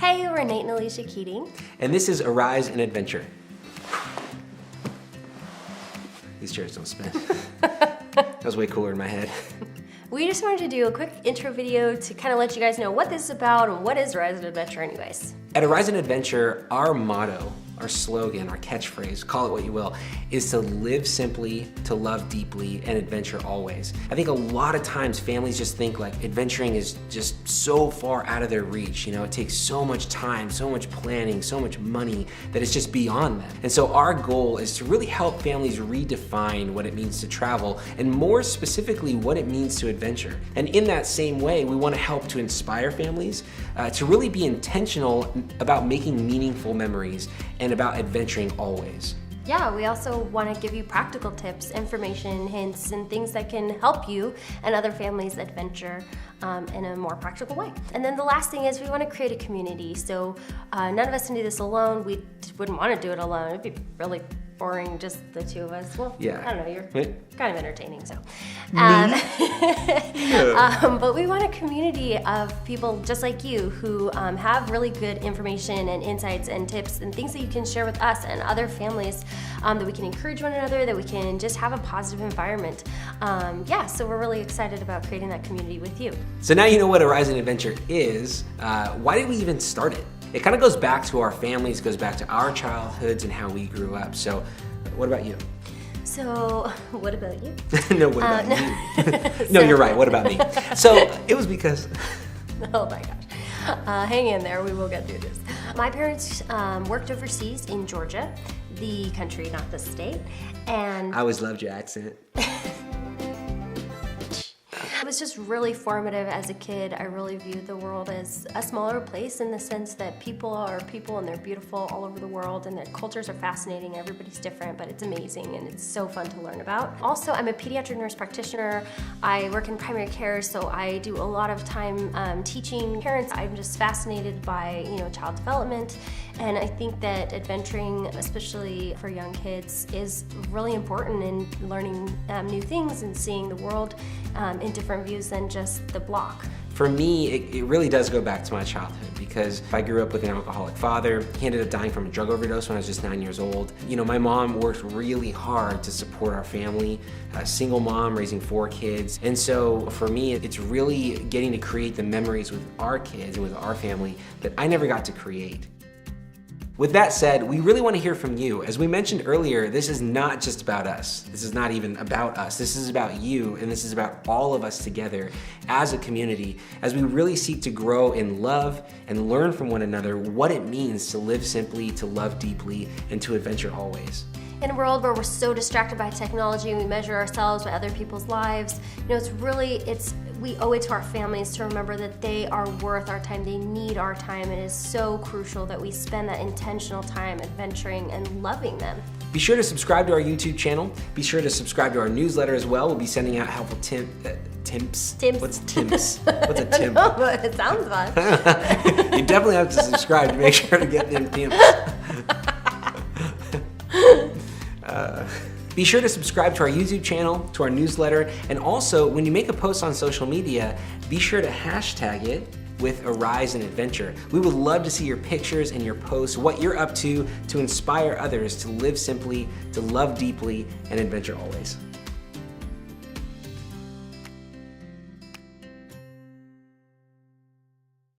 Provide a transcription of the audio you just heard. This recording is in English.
Hey, we're Nate and Alicia Keating. And this is Arise and Adventure. These chairs don't spin. That was way cooler in my head. We just wanted to do a quick intro video to kind of let you guys know what this is about and what is Arise and Adventure anyways. At Arise and Adventure, our motto, our slogan, our catchphrase, call it what you will, is to live simply, to love deeply, and adventure always. I think a lot of times families just think like adventuring is just so far out of their reach. You know, it takes so much time, so much planning, so much money that it's just beyond them. And so our goal is to really help families redefine what it means to travel, and more specifically, what it means to adventure. And in that same way, we want to help to inspire families to really be intentional about making meaningful memories and about adventuring always. Yeah, we also want to give you practical tips, information, hints, and things that can help you and other families adventure in a more practical way. And then the last thing is we want to create a community. So none of us can do this alone. We wouldn't want to do it alone. It'd be really boring, just the two of us. Well, yeah. I don't know, you're kind of entertaining, so. Yeah. But we want a community of people just like you who have really good information and insights and tips and things that you can share with us and other families, that we can encourage one another, that we can just have a positive environment. Yeah, so we're really excited about creating that community with you. So now you know what Arise and Adventure is. Why did we even start it? It kind of goes back to our families, goes back to our childhoods and how we grew up. So what about you? So, what about you? No, what about you? No, you're right, what about me? So it was because... Oh my gosh. Hang in there, we will get through this. My parents worked overseas in Georgia, the country, not the state, and... I always loved your accent. It was just really formative as a kid. I really viewed the world as a smaller place in the sense that people are people and they're beautiful all over the world and their cultures are fascinating. Everybody's different, but it's amazing and it's so fun to learn about. Also, I'm a pediatric nurse practitioner. I work in primary care, so I do a lot of time teaching parents. I'm just fascinated by, child development, and I think that adventuring, especially for young kids, is really important in learning new things and seeing the world in different views than just the block. For me, it really does go back to my childhood because I grew up with an alcoholic father. He ended up dying from a drug overdose when I was just 9 years old. My mom worked really hard to support our family, a single mom raising 4 kids. And so for me, it's really getting to create the memories with our kids and with our family that I never got to create. With that said, we really want to hear from you. As we mentioned earlier, this is not just about us. This is not even about us. This is about you, and this is about all of us together as a community, as we really seek to grow in love and learn from one another what it means to live simply, to love deeply, and to adventure always. In a world where we're so distracted by technology and we measure ourselves by other people's lives, we owe it to our families to remember that they are worth our time. They need our time. It is so crucial that we spend that intentional time adventuring and loving them. Be sure to subscribe to our YouTube channel. Be sure to subscribe to our newsletter as well. We'll be sending out helpful tips. Tims. What's Tims? What's a Tim? No, but it sounds fun. You definitely have to subscribe to make sure to get them Tims. Be sure to subscribe to our YouTube channel, to our newsletter, and also when you make a post on social media, be sure to hashtag it with Arise and Adventure. We would love to see your pictures and your posts, what you're up to inspire others to live simply, to love deeply, and adventure always.